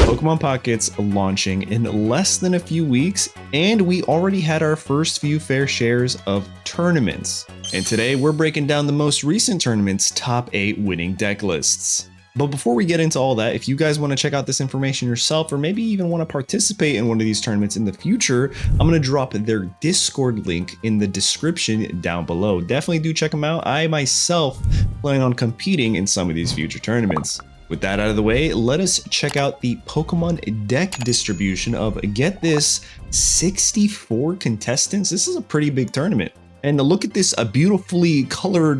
Pokemon Pockets launching in less than a few weeks, and we already had our first few fair shares of tournaments. And today we're breaking down the most recent tournaments' top 8 winning deck lists. But before we get into all that, if you guys want to check out this information yourself, or maybe even want to participate in one of these tournaments in the future, I'm going to drop their Discord link in the description down below. Definitely do check them out. I myself plan on competing in some of these future tournaments. With that out of the way, let us check out the Pokemon deck distribution of, get this, 64 contestants. This is a pretty big tournament. And look at this beautifully colored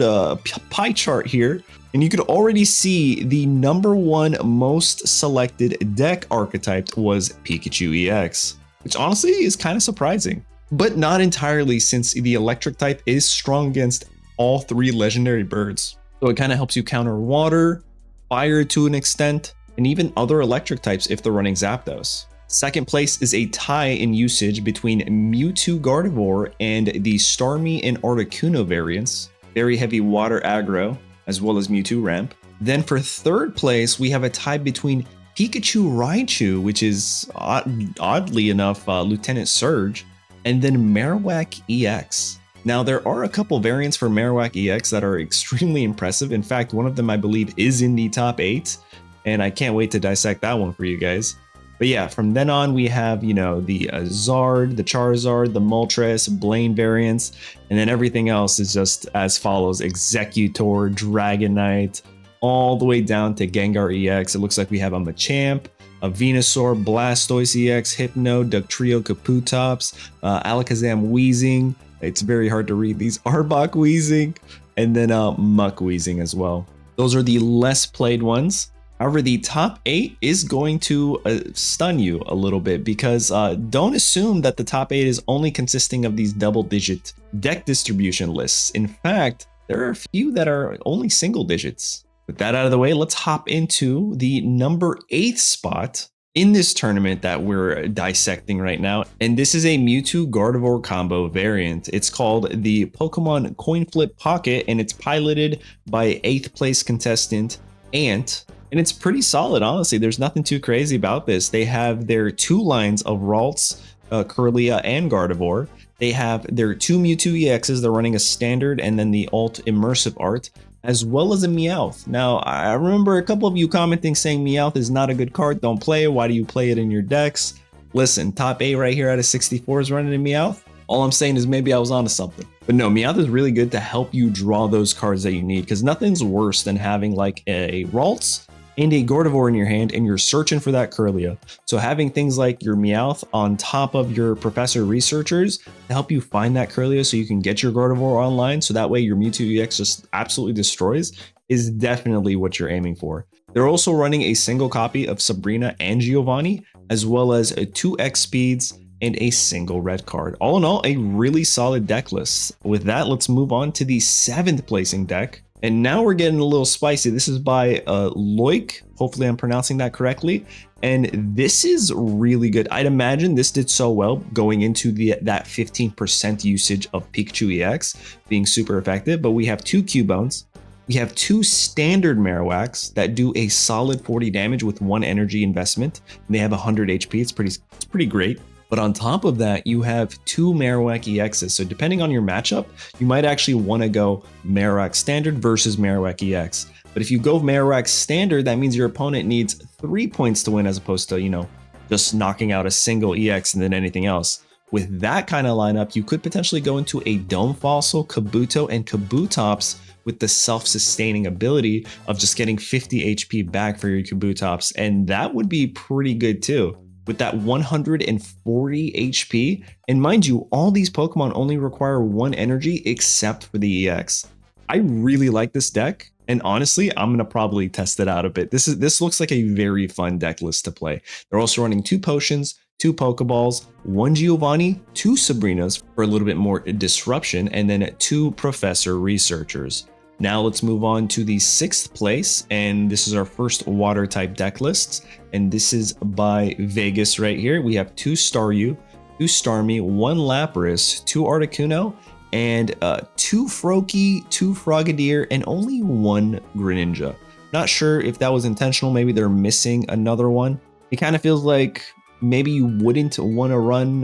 pie chart here. And you could already see the #1 most selected deck archetype was Pikachu EX, which honestly is kind of surprising, but not entirely, since the electric type is strong against all 3 legendary birds. So it kind of helps you counter water, fire to an extent, and even other electric types if they're running Zapdos. Second place is a tie in usage between Mewtwo Gardevoir and the Starmie and Articuno variants. Very heavy water aggro, as well as Mewtwo Ramp. Then for third place, we have a tie between Pikachu Raichu, which is oddly enough Lieutenant Surge, and then Marowak EX. Now, there are a couple variants for Marowak EX that are extremely impressive. In fact, one of them I believe is in the top 8, and I can't wait to dissect that one for you guys. But yeah, from then on, we have, the Zard, the Charizard, the Moltres, Blaine variants, and then everything else is just as follows: Executor, Dragonite, all the way down to Gengar EX. It looks like we have a Machamp, a Venusaur, Blastoise EX, Hypno, Dugtrio, Kabutops, Alakazam Weezing. It's very hard to read these. Arbok Weezing, and then Muck Weezing as well. Those are the less played ones. However, the top 8 is going to stun you a little bit, because don't assume that the top 8 is only consisting of these double-digit deck distribution lists. In fact, there are a few that are only single digits. With that out of the way, let's hop into the number 8 spot in this tournament that we're dissecting right now. And this is a Mewtwo Gardevoir combo variant. It's called the Pokemon Coin Flip Pocket, and it's piloted by 8th place contestant Ant. And it's pretty solid, honestly. There's nothing too crazy about this. They have their 2 lines of Ralts, Kirlia, and Gardevoir. They have their 2 Mewtwo EXs. They're running a standard and then the alt immersive art, as well as a Meowth. Now, I remember a couple of you commenting saying Meowth is not a good card. Don't play it. Why do you play it in your decks? Listen, top 8 right here out of 64 is running a Meowth. All I'm saying is maybe I was onto something. But no, Meowth is really good to help you draw those cards that you need, because nothing's worse than having like a Ralts and a Gardevoir in your hand, and you're searching for that Kirlia. So having things like your Meowth on top of your Professor Researchers to help you find that Kirlia so you can get your Gardevoir online, so that way your Mewtwo EX just absolutely destroys, is definitely what you're aiming for. They're also running a single copy of Sabrina and Giovanni, as well as 2 X speeds and a single red card. All in all, a really solid deck list. With that, let's move on to the 7th placing deck. And now we're getting a little spicy. This is by Loic. Hopefully I'm pronouncing that correctly. And this is really good. I'd imagine this did so well going into that 15% usage of Pikachu EX being super effective. But we have 2 Cubones. We have 2 standard Marowaks that do a solid 40 damage with 1 energy investment. And they have 100 HP. It's pretty great. But on top of that, you have 2 Marowak EXs. So depending on your matchup, you might actually want to go Marowak Standard versus Marowak EX. But if you go Marowak Standard, that means your opponent needs 3 points to win, as opposed to, just knocking out a single EX and then anything else. With that kind of lineup, you could potentially go into a Dome Fossil, Kabuto, and Kabutops with the self-sustaining ability of just getting 50 HP back for your Kabutops. And that would be pretty good too, with that 140 HP. And mind you, all these Pokemon only require 1 energy except for the EX. I really like this deck, and honestly, I'm gonna probably test it out a bit. This looks like a very fun deck list to play. They're also running 2 potions, 2 Pokeballs, 1 Giovanni, 2 Sabrinas for a little bit more disruption, and then 2 Professor Researchers. Now let's move on to the 6th place, and this is our first water type deck list, and this is by Vegas right here. We have 2 Staryu, 2 Starmie, 1 Lapras, 2 Articuno, and 2 Froakie, 2 Frogadier, and only 1 Greninja. Not sure if that was intentional, maybe they're missing another one, It kind of feels like maybe you wouldn't want to run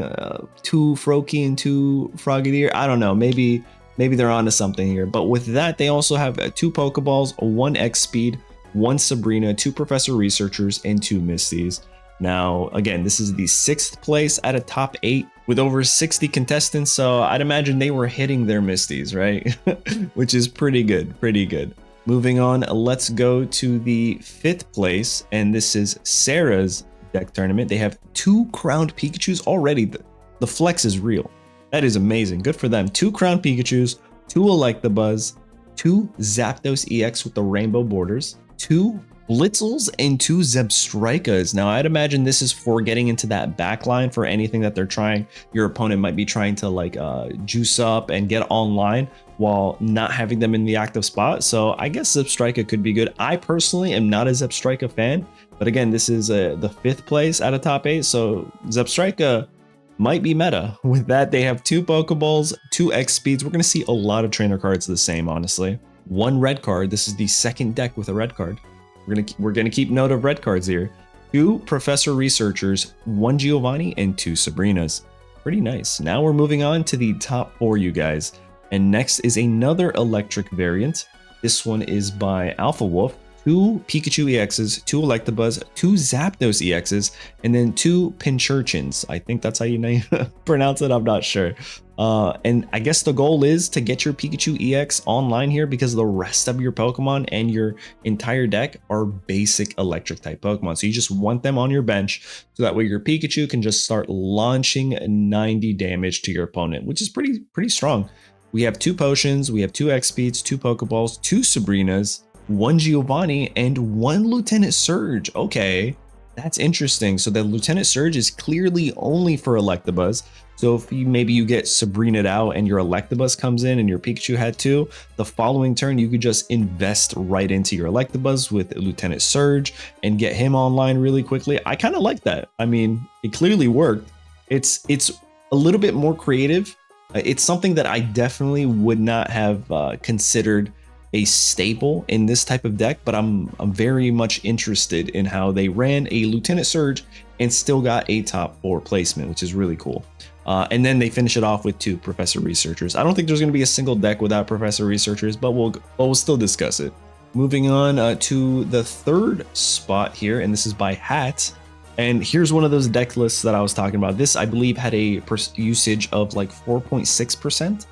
2 Froakie and 2 Frogadier. I don't know. Maybe they're onto something here. But with that, they also have 2 Pokeballs, 1 X Speed, 1 Sabrina, 2 Professor Researchers, and 2 Misties. Now, again, this is the 6th place out of top 8 with over 60 contestants. So I'd imagine they were hitting their Misties, right? Which is pretty good, pretty good. Moving on, let's go to the 5th place. And this is Sarah's deck tournament. They have 2 crowned Pikachus already. The flex is real. That is amazing. Good for them. 2 crowned Pikachus, 2 Electabuzz, 2 Zapdos EX with the rainbow borders, 2 Blitzles, and 2 Zebstricas. Now, I'd imagine this is for getting into that back line for anything that they're trying. Your opponent might be trying to like juice up and get online while not having them in the active spot. So I guess Zebstrika could be good. I personally am not a Zebstrika fan, but again, this is the 5th place out of top 8. So Zebstrika might be meta. With that, they have 2 Pokeballs, 2 X Speeds. We're going to see a lot of trainer cards the same, honestly. 1 red card. This is the 2nd deck with a red card. We're gonna keep note of red cards here. 2 Professor Researchers, 1 Giovanni, and 2 Sabrinas. Pretty nice. Now we're moving on to the top 4, you guys. And next is another electric variant. This one is by Alpha Wolf. 2 Pikachu EXs, 2 Electabuzz, 2 Zapdos EXs, and then 2 Pinchurchins. I think that's how you pronounce it. I'm not sure. And I guess the goal is to get your Pikachu EX online here because the rest of your Pokemon and your entire deck are basic electric type Pokemon. So you just want them on your bench so that way your Pikachu can just start launching 90 damage to your opponent, which is pretty strong. We have 2 potions, we have 2 X Speeds, 2 Pokeballs, 2 Sabrinas, 1 Giovanni, and 1 Lieutenant Surge. Okay, that's interesting. So the Lieutenant Surge is clearly only for Electabuzz. So if maybe you get Sabrina'd out and your Electabuzz comes in and your Pikachu had 2, the following turn you could just invest right into your Electabuzz with Lieutenant Surge and get him online really quickly. I kind of like that. I mean, it clearly worked. It's a little bit more creative. It's something that I definitely would not have considered a staple in this type of deck, but I'm very much interested in how they ran a Lieutenant Surge and still got a top 4 placement, which is really cool. And then they finish it off with 2 Professor Researchers. I don't think there's going to be a single deck without Professor Researchers, but we'll still discuss it. Moving on to the 3rd spot here, and this is by Hat. And here's one of those deck lists that I was talking about. This, I believe, had a usage of like 4.6%.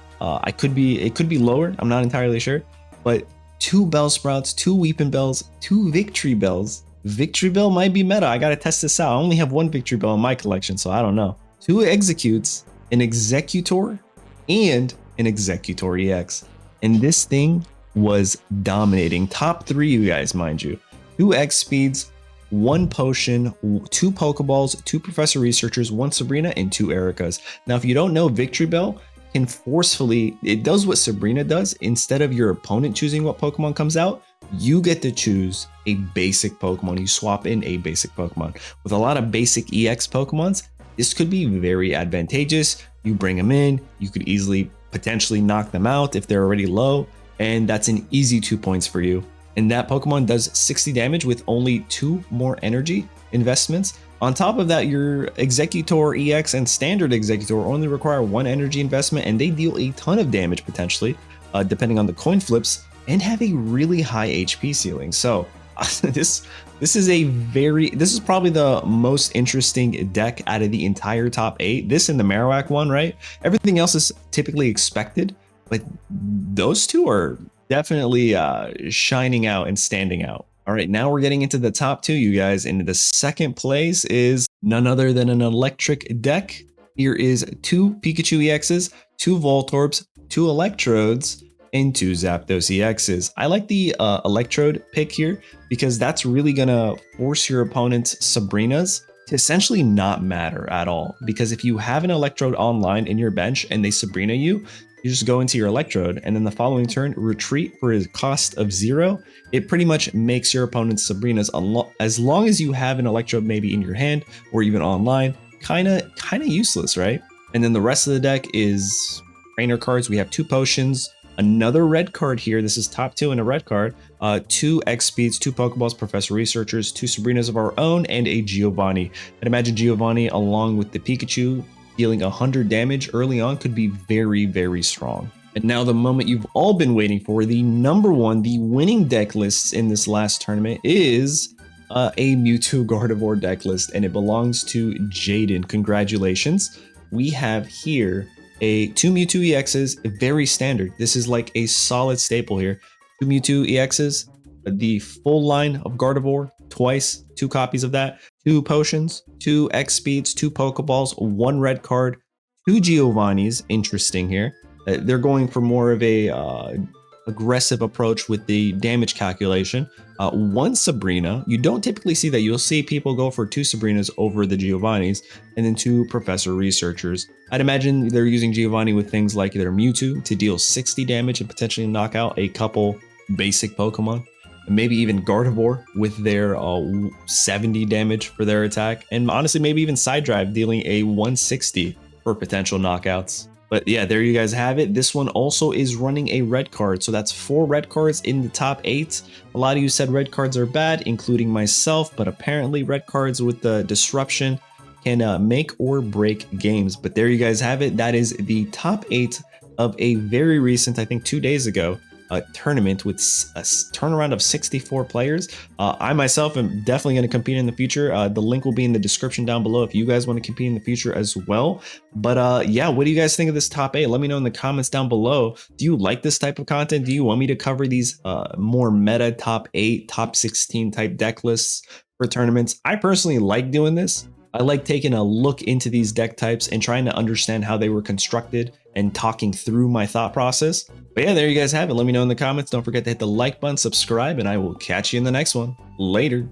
It could be lower. I'm not entirely sure. But 2 Bellsprouts, 2 Weepinbells, 2 Victreebels. Victreebel might be meta. I gotta test this out. I only have 1 Victreebel in my collection, so I don't know. 2 Executes, an Executor, and an Executor EX. And this thing was dominating. Top 3, you guys, mind you. 2 X Speeds, 1 Potion, 2 Pokeballs, 2 Professor Researchers, 1 Sabrina, and 2 Ericas. Now, if you don't know, Victreebel can forcefully, it does what Sabrina does. Instead of your opponent choosing what Pokemon comes out, you get to choose a basic Pokemon. You swap in a basic Pokemon. With a lot of basic EX Pokemons, this could be very advantageous. You bring them in, you could easily potentially knock them out if they're already low, and that's an easy 2 points for you. And that Pokemon does 60 damage with only 2 more energy investments. On top of that, your Executor EX and Standard Executor only require 1 energy investment, and they deal a ton of damage potentially, depending on the coin flips, and have a really high HP ceiling. So this is probably the most interesting deck out of the entire top 8. This and the Marowak one, right? Everything else is typically expected, but those 2 are definitely shining out and standing out. All right, now we're getting into the top 2, you guys, and the 2nd place is none other than an electric deck. Here is 2 Pikachu EXs, 2 Voltorbs, 2 Electrodes, and 2 Zapdos EXs. I like the Electrode pick here because that's really gonna force your opponent's Sabrinas to essentially not matter at all. Because if you have an Electrode online in your bench and they Sabrina you just go into your Electrode, and then the following turn, retreat for a cost of 0. It pretty much makes your opponent's Sabrinas, as long as you have an Electrode maybe in your hand or even online, kind of useless, right? And then the rest of the deck is trainer cards. We have 2 potions, Another red card here. This is top 2 in a red card. 2 X speeds, 2 Pokeballs, Professor Researchers, 2 Sabrinas of our own, and a Giovanni. I'd imagine Giovanni, along with the Pikachu, dealing 100 damage early on could be very, very strong. And now the moment you've all been waiting for, the number one, the winning deck lists in this last tournament is a Mewtwo Gardevoir deck list, and it belongs to Jaden. Congratulations. We have here a 2 Mewtwo EXs, very standard. This is like a solid staple here. 2 Mewtwo EXs, the full line of Gardevoir, twice, 2 copies of that, 2 potions, 2 X speeds, 2 Pokeballs, 1 red card, 2 Giovannis. Interesting here. They're going for more of a aggressive approach with the damage calculation. 1 Sabrina. You don't typically see that. You'll see people go for 2 Sabrinas over the Giovannis, and then 2 Professor Researchers. I'd imagine they're using Giovanni with things like their Mewtwo to deal 60 damage and potentially knock out a couple basic Pokemon. And maybe even Gardevoir with their 70 damage for their attack. And honestly, maybe even Side Drive dealing a 160 for potential knockouts. But yeah, there you guys have it. This one also is running a red card. So that's 4 red cards in the top 8. A lot of you said red cards are bad, including myself. But apparently red cards with the disruption can make or break games. But there you guys have it. That is the top 8 of a very recent, I think 2 days ago, tournament with a turnaround of 64 players. I myself am definitely going to compete in the future. The link will be in the description down below if you guys want to compete in the future as well. But yeah, what do you guys think of this top 8? Let me know in the comments down below. Do you like this type of content? Do you want me to cover these more meta top 8, top 16 type deck lists for tournaments? I personally like doing this. I like taking a look into these deck types and trying to understand how they were constructed and talking through my thought process. But yeah, there you guys have it. Let me know in the comments. Don't forget to hit the like button, subscribe, and I will catch you in the next one. Later.